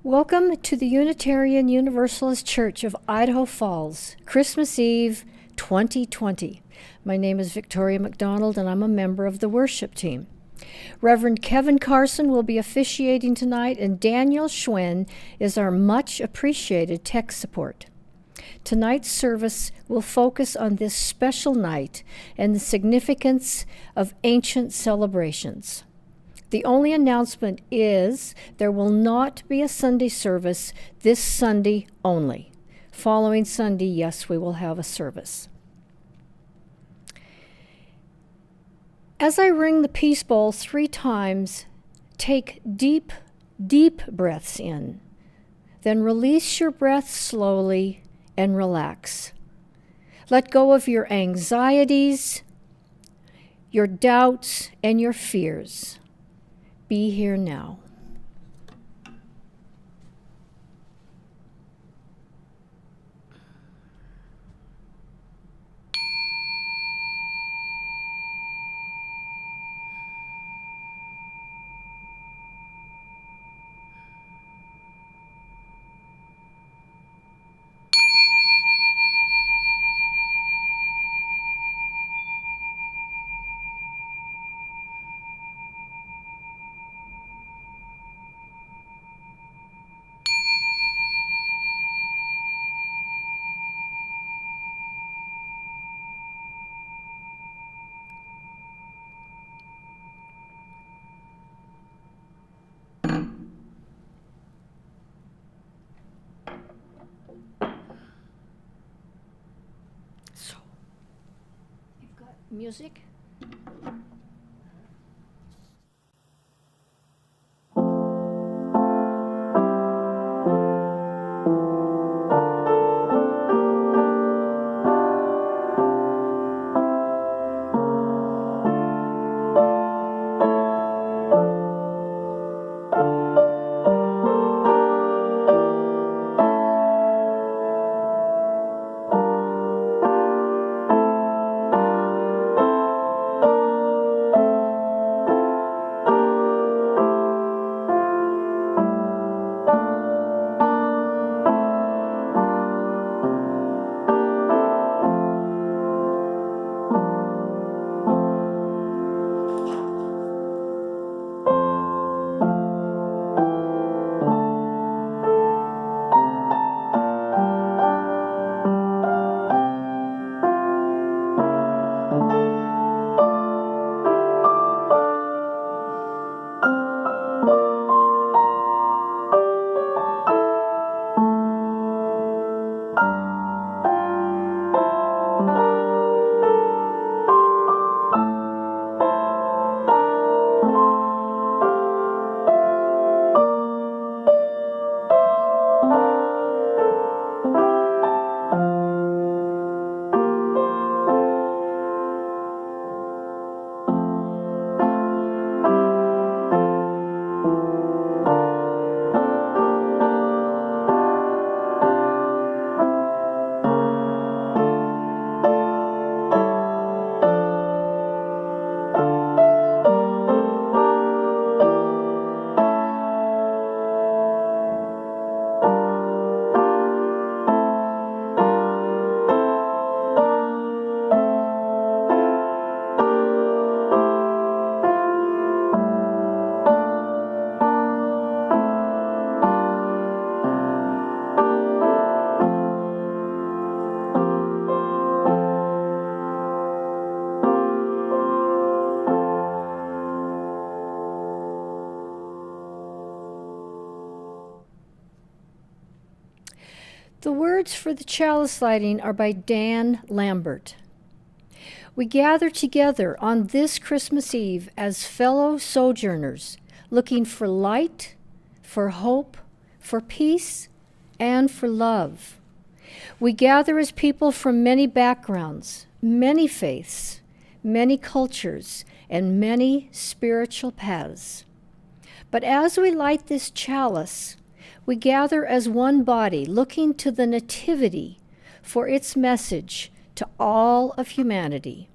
Welcome to the Unitarian Universalist Church of Idaho Falls, Christmas Eve 2020. My name is Victoria McDonald, and I'm a member of the worship team. Reverend Kevin Carson will be officiating tonight, and Daniel Schwen is our much appreciated tech support. Tonight's service will focus on this special night and the significance of ancient celebrations. The only announcement is there will not be a Sunday service this Sunday only. Following Sunday, yes, we will have a service. As I ring the peace bowl 3 times, take deep, deep breaths in. Then release your breath slowly and relax. Let go of your anxieties, your doubts, and your fears. Be here now. So, you've got music? The words for the chalice lighting are by Dan Lambert. We gather together on this Christmas Eve as fellow sojourners, looking for light, for hope, for peace, and for love. We gather as people from many backgrounds, many faiths, many cultures, and many spiritual paths. But as we light this chalice, we gather as one body, looking to the Nativity for its message to all of humanity.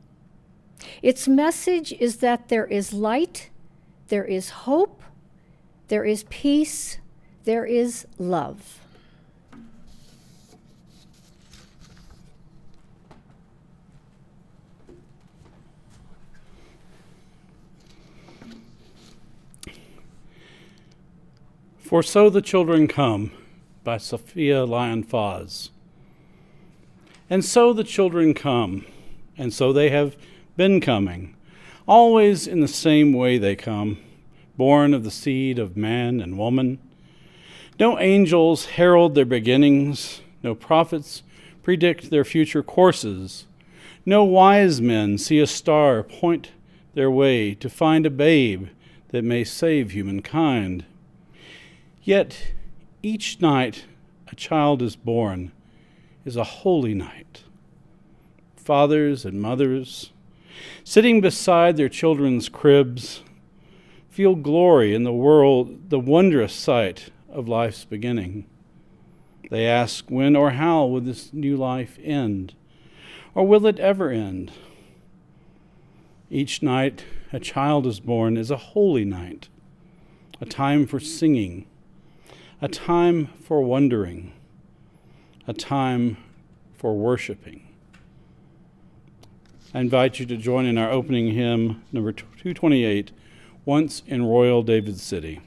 Its message is that there is light, there is hope, there is peace, there is love. For So the Children Come by Sophia Lyon-Fahs. And so the children come, and so they have been coming. Always in the same way they come, born of the seed of man and woman. No angels herald their beginnings, no prophets predict their future courses. No wise men see a star point their way to find a babe that may save humankind. Yet each night a child is born is a holy night. Fathers and mothers, sitting beside their children's cribs, feel glory in the world, the wondrous sight of life's beginning. They ask, when or how will this new life end? Or will it ever end? Each night a child is born is a holy night, a time for singing, a time for wondering, a time for worshiping. I invite you to join in our opening hymn, number 228, Once in Royal David City.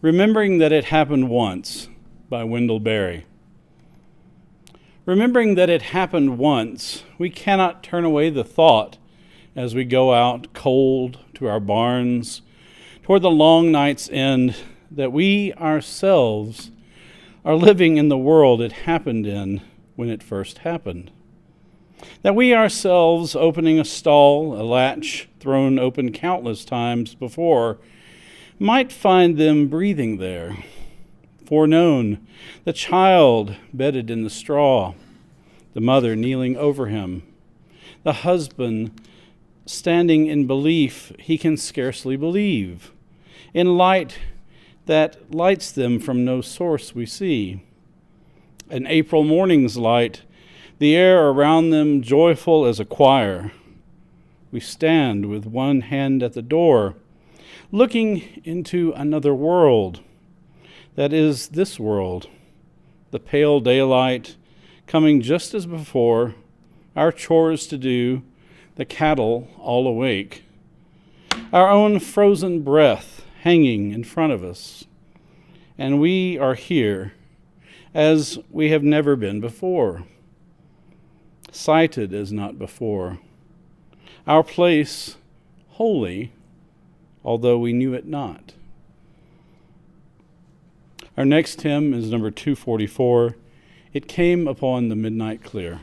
Remembering That It Happened Once by Wendell Berry. Remembering that it happened once, we cannot turn away the thought as we go out cold to our barns toward the long night's end that we ourselves are living in the world it happened in when it first happened. That we ourselves, opening a stall, a latch thrown open countless times before, might find them breathing there, foreknown, the child bedded in the straw, the mother kneeling over him, the husband standing in belief he can scarcely believe, in light that lights them from no source we see. An April morning's light, the air around them joyful as a choir. We stand with one hand at the door, looking into another world. That is this world, the pale daylight coming just as before, our chores to do, the cattle all awake, our own frozen breath hanging in front of us. And we are here as we have never been before, sighted as not before, our place holy, although we knew it not. Our next hymn is number 244, It Came Upon the Midnight Clear.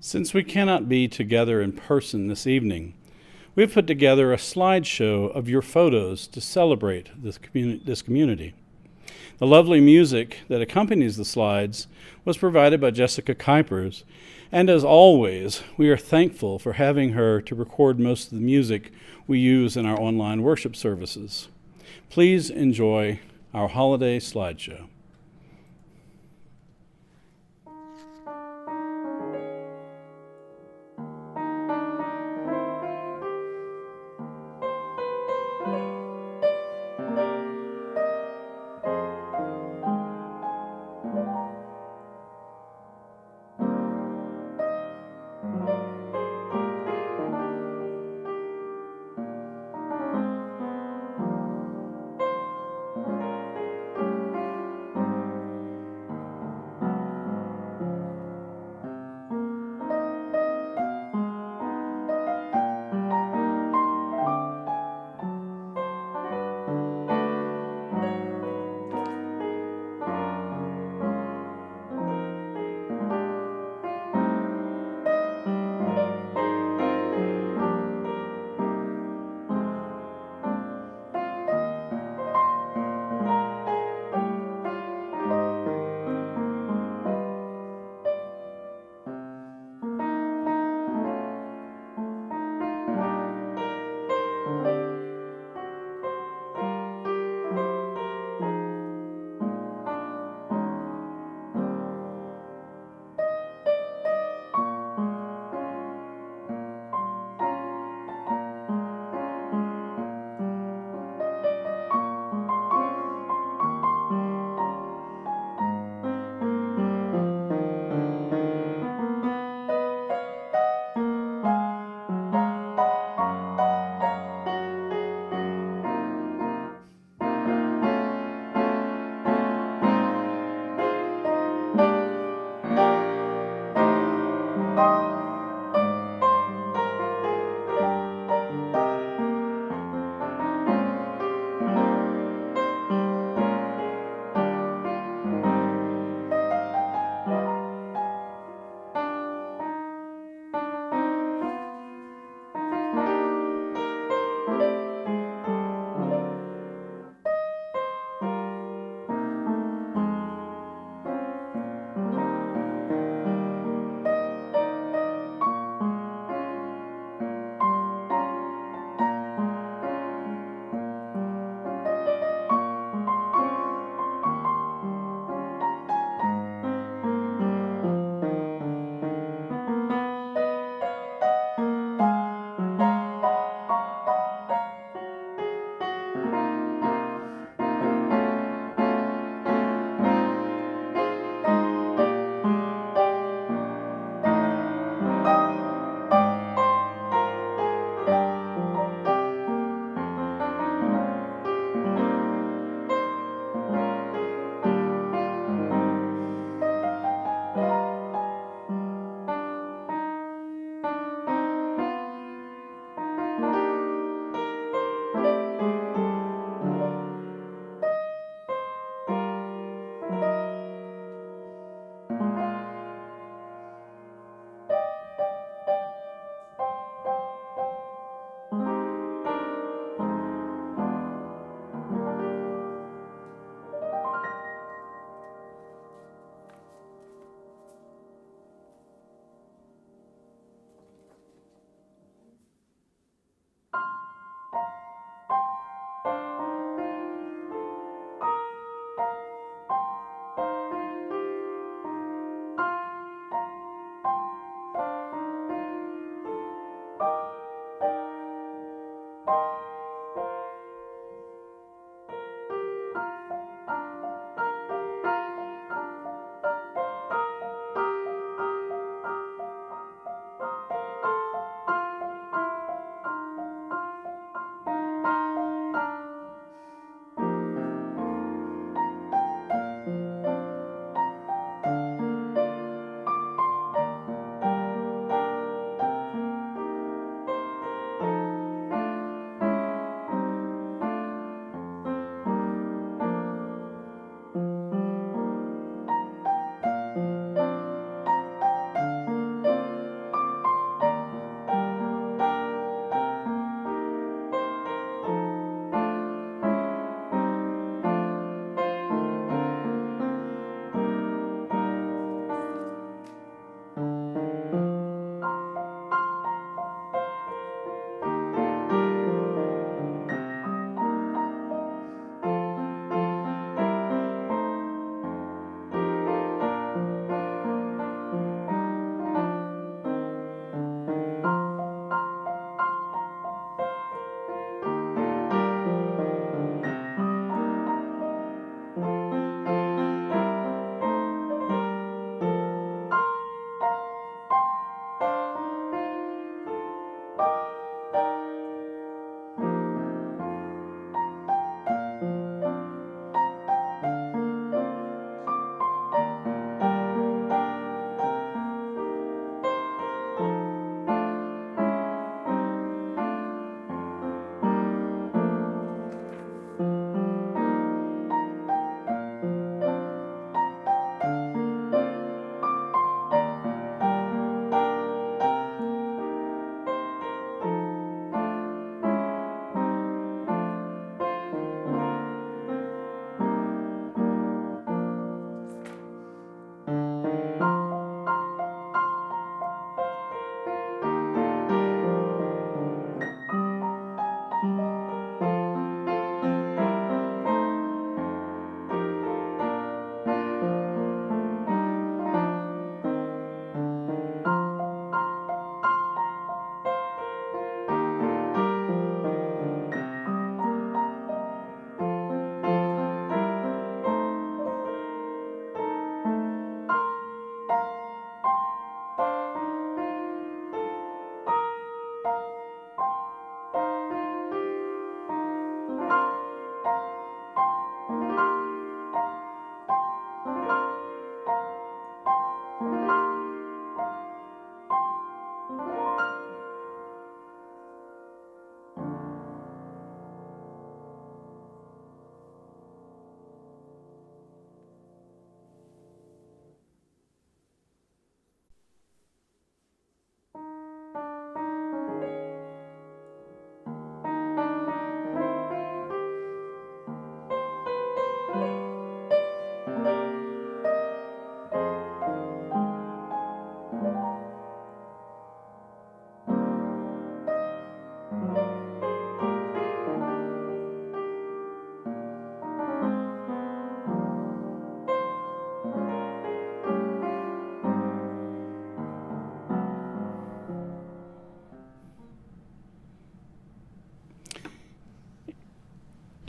Since we cannot be together in person this evening, we've put together a slideshow of your photos to celebrate this community. The lovely music that accompanies the slides was provided by Jessica Kuipers, and as always, we are thankful for having her to record most of the music we use in our online worship services. Please enjoy our holiday slideshow.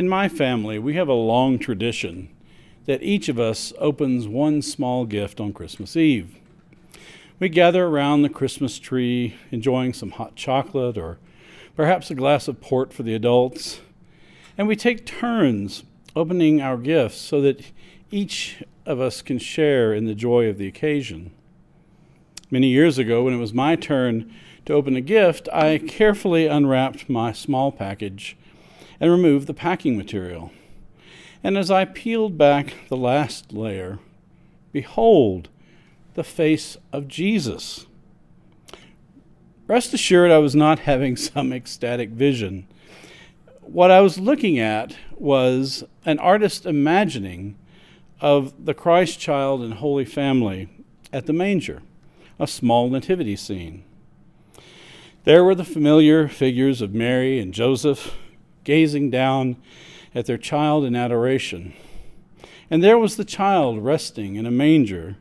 In my family, we have a long tradition that each of us opens one small gift on Christmas Eve. We gather around the Christmas tree, enjoying some hot chocolate or perhaps a glass of port for the adults, and we take turns opening our gifts so that each of us can share in the joy of the occasion. Many years ago, when it was my turn to open a gift, I carefully unwrapped my small package and removed the packing material. And as I peeled back the last layer, behold, the face of Jesus. Rest assured, I was not having some ecstatic vision. What I was looking at was an artist's imagining of the Christ child and Holy Family at the manger, a small nativity scene. There were the familiar figures of Mary and Joseph, gazing down at their child in adoration. And there was the child resting in a manger,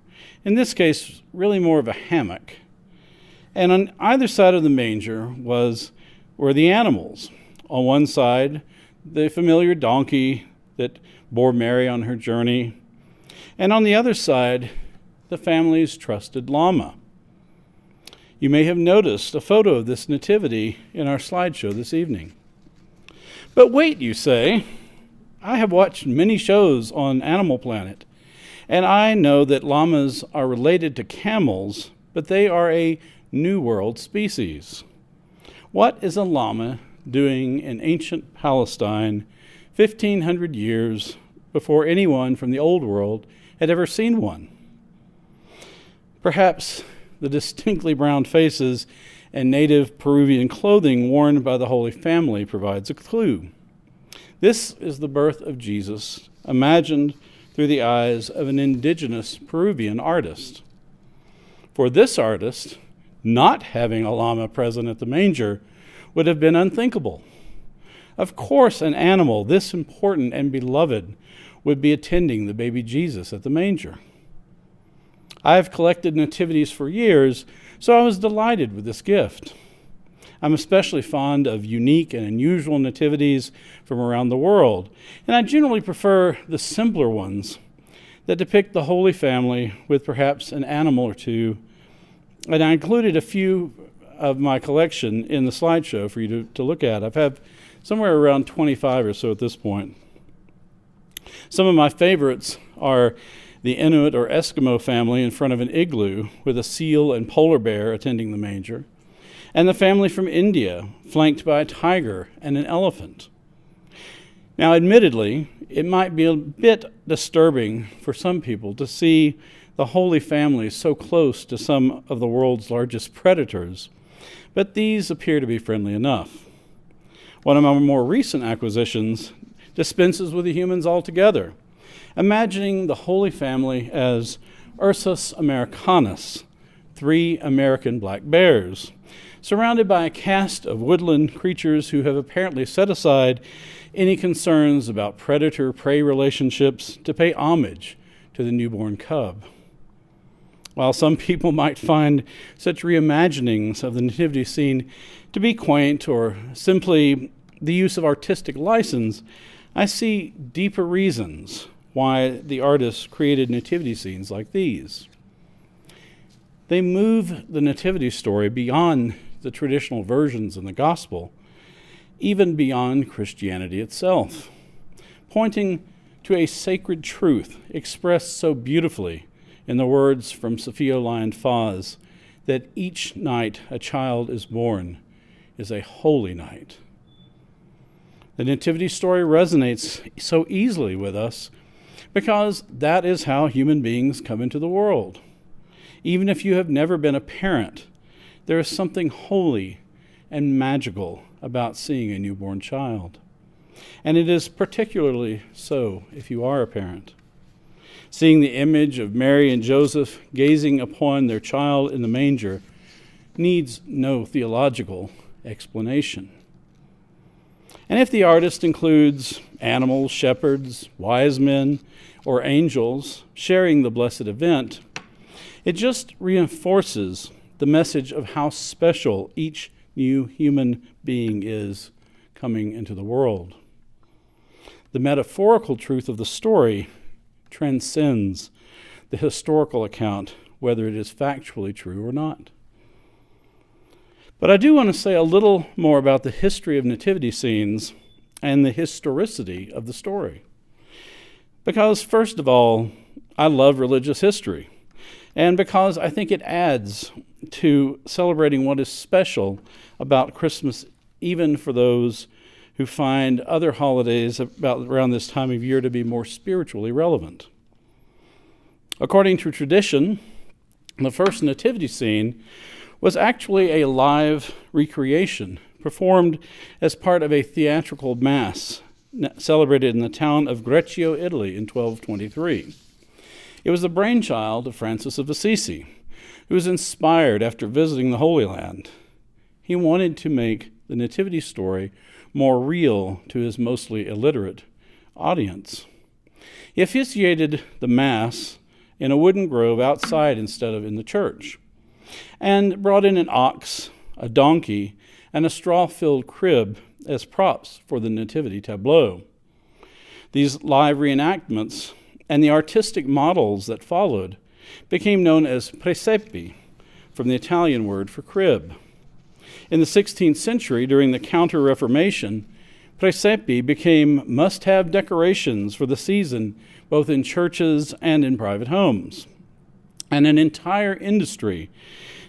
in this case, really more of a hammock. And on either side of the manger were the animals. On one side, the familiar donkey that bore Mary on her journey. And on the other side, the family's trusted llama. You may have noticed a photo of this nativity in our slideshow this evening. But wait, you say, I have watched many shows on Animal Planet, and I know that llamas are related to camels, but they are a New World species. What is a llama doing in ancient Palestine 1,500 years before anyone from the Old World had ever seen one? Perhaps the distinctly brown faces and native Peruvian clothing worn by the Holy Family provides a clue. This is the birth of Jesus, imagined through the eyes of an indigenous Peruvian artist. For this artist, not having a llama present at the manger would have been unthinkable. Of course, an animal this important and beloved would be attending the baby Jesus at the manger. I have collected nativities for years, so I was delighted with this gift. I'm especially fond of unique and unusual nativities from around the world, and I generally prefer the simpler ones that depict the Holy Family with perhaps an animal or two. And I included a few of my collection in the slideshow for you to look at. I've had somewhere around 25 or so at this point. Some of my favorites are the Inuit or Eskimo family in front of an igloo with a seal and polar bear attending the manger, and the family from India flanked by a tiger and an elephant. Now, admittedly, it might be a bit disturbing for some people to see the Holy Family so close to some of the world's largest predators, but these appear to be friendly enough. One of my more recent acquisitions dispenses with the humans altogether, imagining the Holy Family as Ursus americanus, 3 American black bears, surrounded by a cast of woodland creatures who have apparently set aside any concerns about predator-prey relationships to pay homage to the newborn cub. While some people might find such reimaginings of the nativity scene to be quaint or simply the use of artistic license, I see deeper reasons why the artists created nativity scenes like these. They move the nativity story beyond the traditional versions in the gospel, even beyond Christianity itself, pointing to a sacred truth expressed so beautifully in the words from Sophia Lyon-Fahs, that each night a child is born is a holy night. The nativity story resonates so easily with us because that is how human beings come into the world. Even if you have never been a parent, there is something holy and magical about seeing a newborn child. And it is particularly so if you are a parent. Seeing the image of Mary and Joseph gazing upon their child in the manger needs no theological explanation. And if the artist includes animals, shepherds, wise men, or angels sharing the blessed event, it just reinforces the message of how special each new human being is coming into the world. The metaphorical truth of the story transcends the historical account, whether it is factually true or not. But I do want to say a little more about the history of nativity scenes and the historicity of the story. Because, first of all, I love religious history, and because I think it adds to celebrating what is special about Christmas, even for those who find other holidays around this time of year to be more spiritually relevant. According to tradition, the first nativity scene was actually a live recreation performed as part of a theatrical mass celebrated in the town of Greccio, Italy in 1223. It was the brainchild of Francis of Assisi, who was inspired after visiting the Holy Land. He wanted to make the nativity story more real to his mostly illiterate audience. He officiated the Mass in a wooden grove outside instead of in the church, and brought in an ox, a donkey, and a straw-filled crib as props for the nativity tableau. These live reenactments and the artistic models that followed became known as presepi, from the Italian word for crib. In the 16th century, during the Counter-Reformation, presepi became must-have decorations for the season, both in churches and in private homes. And an entire industry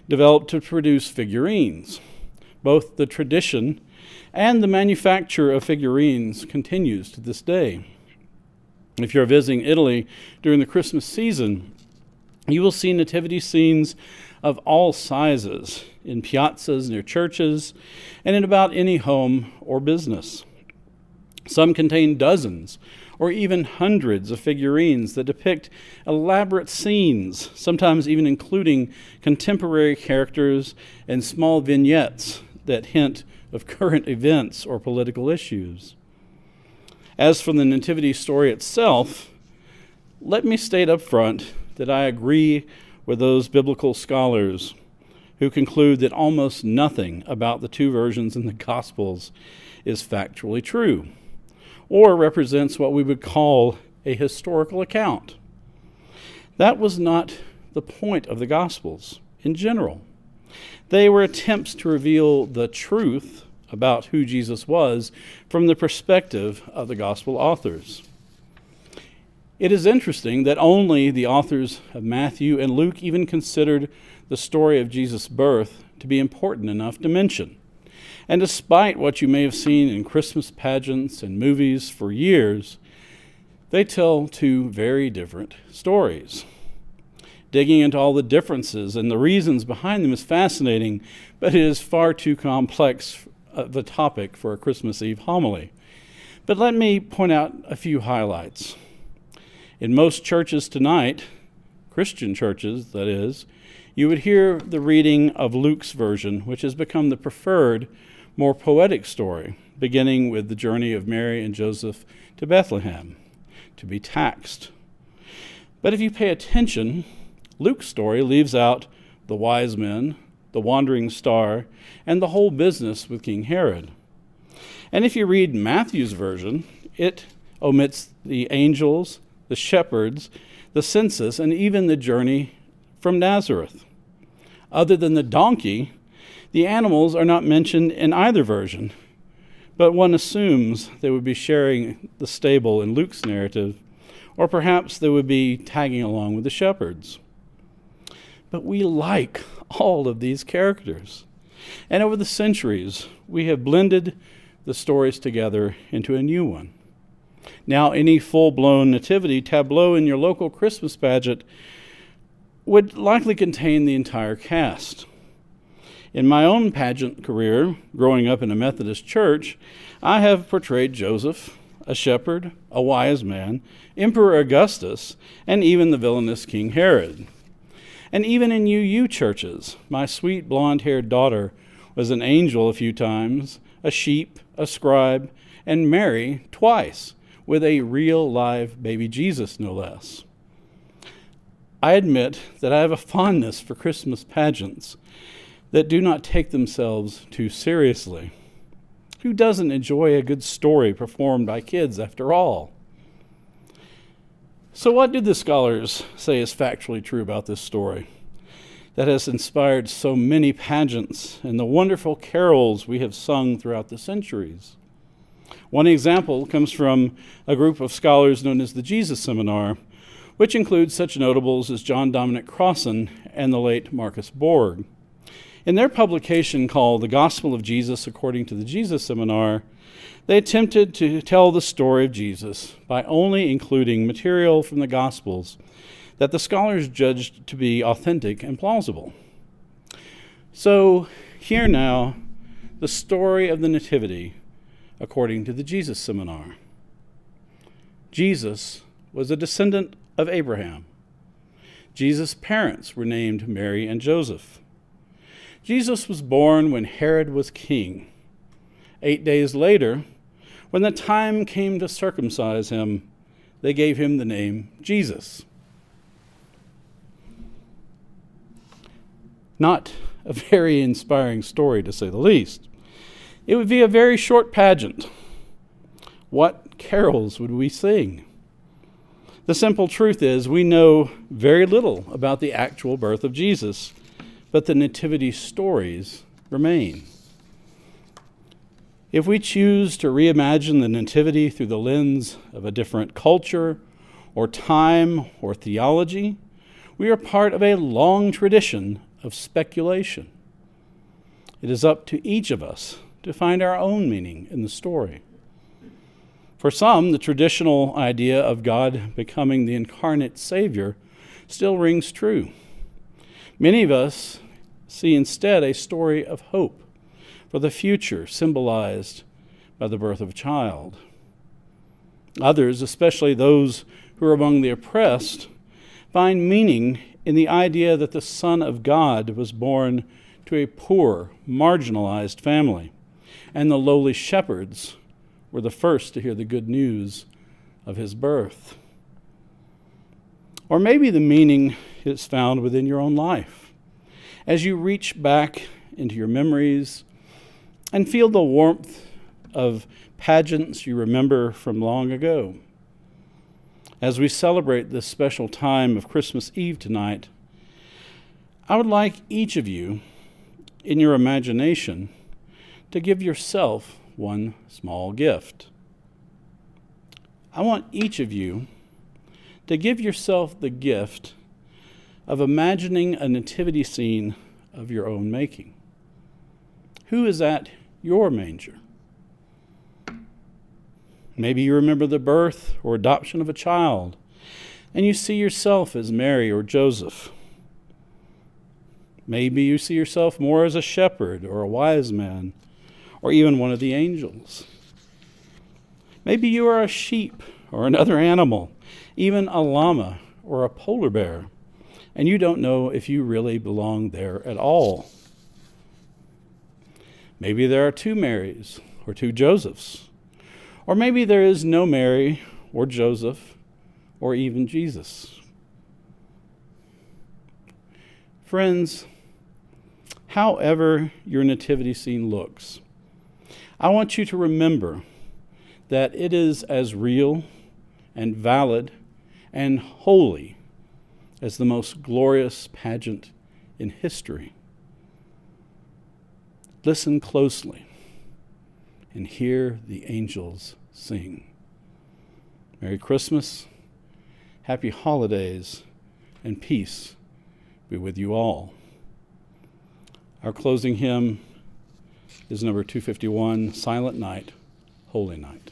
developed to produce figurines. Both the tradition and the manufacture of figurines continues to this day. If you're visiting Italy during the Christmas season, you will see nativity scenes of all sizes in piazzas near churches and in about any home or business. Some contain dozens or even hundreds of figurines that depict elaborate scenes, sometimes even including contemporary characters and small vignettes that hint of current events or political issues. As for the nativity story itself, let me state up front that I agree with those biblical scholars who conclude that almost nothing about the two versions in the Gospels is factually true, or represents what we would call a historical account. That was not the point of the Gospels in general. They were attempts to reveal the truth about who Jesus was from the perspective of the gospel authors. It is interesting that only the authors of Matthew and Luke even considered the story of Jesus' birth to be important enough to mention. And despite what you may have seen in Christmas pageants and movies for years, they tell two very different stories. Digging into all the differences and the reasons behind them is fascinating, but it is far too complex of a topic for a Christmas Eve homily. But let me point out a few highlights. In most churches tonight, Christian churches, that is, you would hear the reading of Luke's version, which has become the preferred, more poetic story, beginning with the journey of Mary and Joseph to Bethlehem, to be taxed. But if you pay attention, Luke's story leaves out the wise men, the wandering star, and the whole business with King Herod. And if you read Matthew's version, it omits the angels, the shepherds, the census, and even the journey from Nazareth. Other than the donkey, the animals are not mentioned in either version, but one assumes they would be sharing the stable in Luke's narrative, or perhaps they would be tagging along with the shepherds. But we like all of these characters. And over the centuries, we have blended the stories together into a new one. Now, any full-blown nativity tableau in your local Christmas pageant would likely contain the entire cast. In my own pageant career, growing up in a Methodist church, I have portrayed Joseph, a shepherd, a wise man, Emperor Augustus, and even the villainous King Herod. And even in UU churches, my sweet blonde-haired daughter was an angel a few times, a sheep, a scribe, and Mary twice, with a real live baby Jesus, no less. I admit that I have a fondness for Christmas pageants that do not take themselves too seriously. Who doesn't enjoy a good story performed by kids, after all? So what do the scholars say is factually true about this story that has inspired so many pageants and the wonderful carols we have sung throughout the centuries? One example comes from a group of scholars known as the Jesus Seminar, which includes such notables as John Dominic Crossan and the late Marcus Borg. In their publication called The Gospel of Jesus According to the Jesus Seminar, they attempted to tell the story of Jesus by only including material from the Gospels that the scholars judged to be authentic and plausible. So, hear now the story of the Nativity according to the Jesus Seminar. Jesus was a descendant of Abraham. Jesus' parents were named Mary and Joseph. Jesus was born when Herod was king. 8 days later, when the time came to circumcise him, they gave him the name Jesus. Not a very inspiring story, to say the least. It would be a very short pageant. What carols would we sing? The simple truth is we know very little about the actual birth of Jesus, but the nativity stories remain. If we choose to reimagine the nativity through the lens of a different culture or time or theology, we are part of a long tradition of speculation. It is up to each of us to find our own meaning in the story. For some, the traditional idea of God becoming the incarnate Savior still rings true. Many of us see instead a story of hope for the future symbolized by the birth of a child. Others, especially those who are among the oppressed, find meaning in the idea that the Son of God was born to a poor, marginalized family, and the lowly shepherds were the first to hear the good news of his birth. Or maybe the meaning is found within your own life, as you reach back into your memories and feel the warmth of pageants you remember from long ago. As we celebrate this special time of Christmas Eve tonight, I would like each of you in your imagination to give yourself one small gift. I want each of you to give yourself the gift of imagining a nativity scene of your own making. Who is at your manger? Maybe you remember the birth or adoption of a child, and you see yourself as Mary or Joseph. Maybe you see yourself more as a shepherd or a wise man, or even one of the angels. Maybe you are a sheep or another animal, even a llama or a polar bear, and you don't know if you really belong there at all. Maybe there are two Marys or two Josephs, or maybe there is no Mary or Joseph or even Jesus. Friends, however your nativity scene looks, I want you to remember that it is as real and valid and holy as the most glorious pageant in history. Listen closely and hear the angels sing. Merry Christmas, happy holidays, and peace be with you all. Our closing hymn is number 251, Silent Night, Holy Night.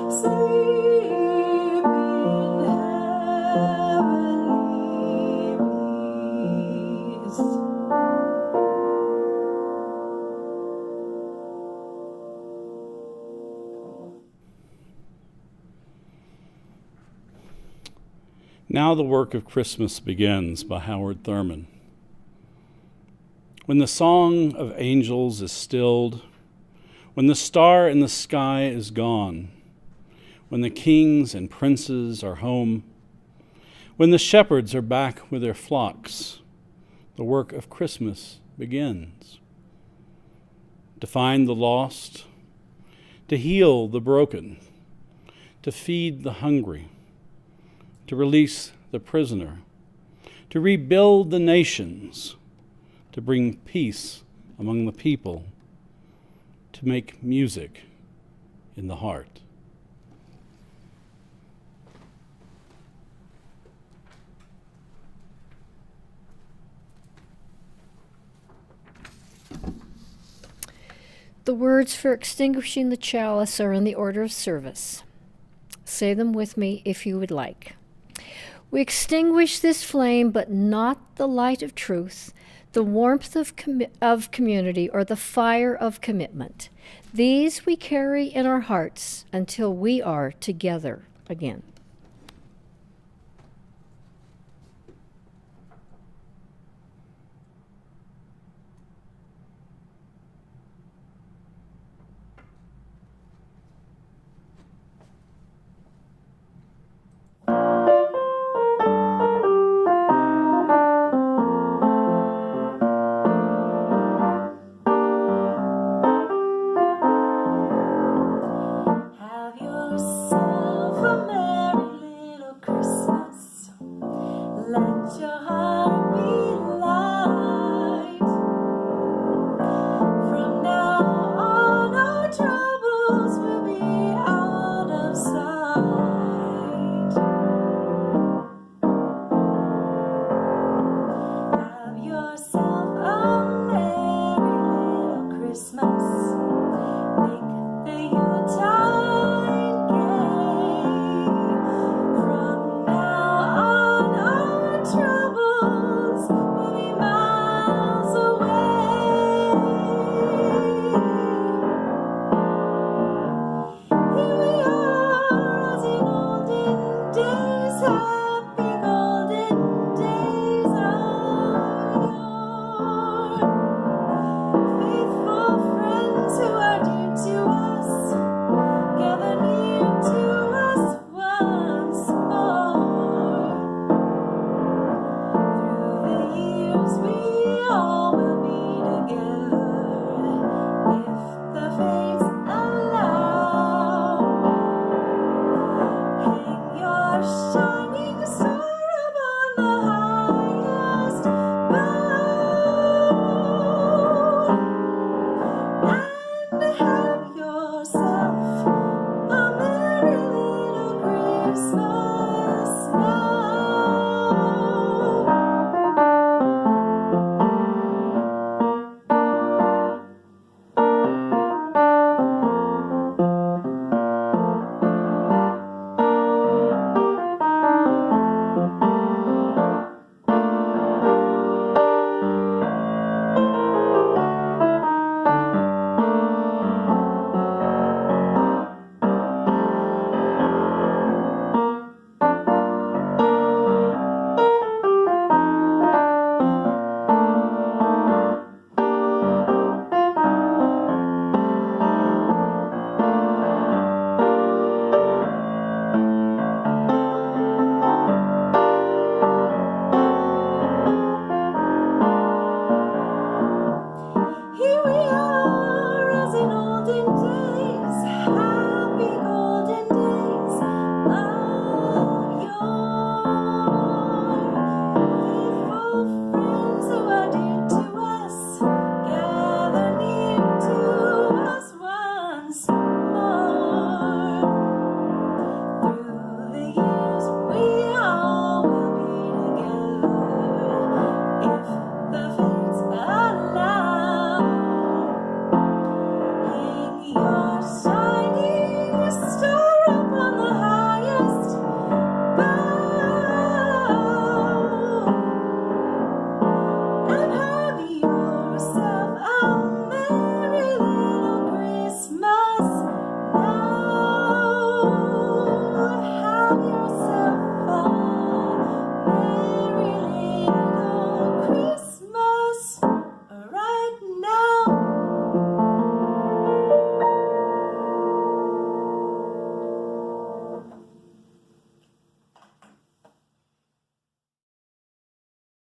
Sleep Now the Work of Christmas Begins by Howard Thurman. When the song of angels is stilled, when the star in the sky is gone, when the kings and princes are home, when the shepherds are back with their flocks, the work of Christmas begins. To find the lost, to heal the broken, to feed the hungry, to release the prisoner, to rebuild the nations, to bring peace among the people, to make music in the heart. The words for extinguishing the chalice are in the order of service. Say them with me if you would like. We extinguish this flame, but not the light of truth, the warmth of community, or the fire of commitment. These we carry in our hearts until we are together again.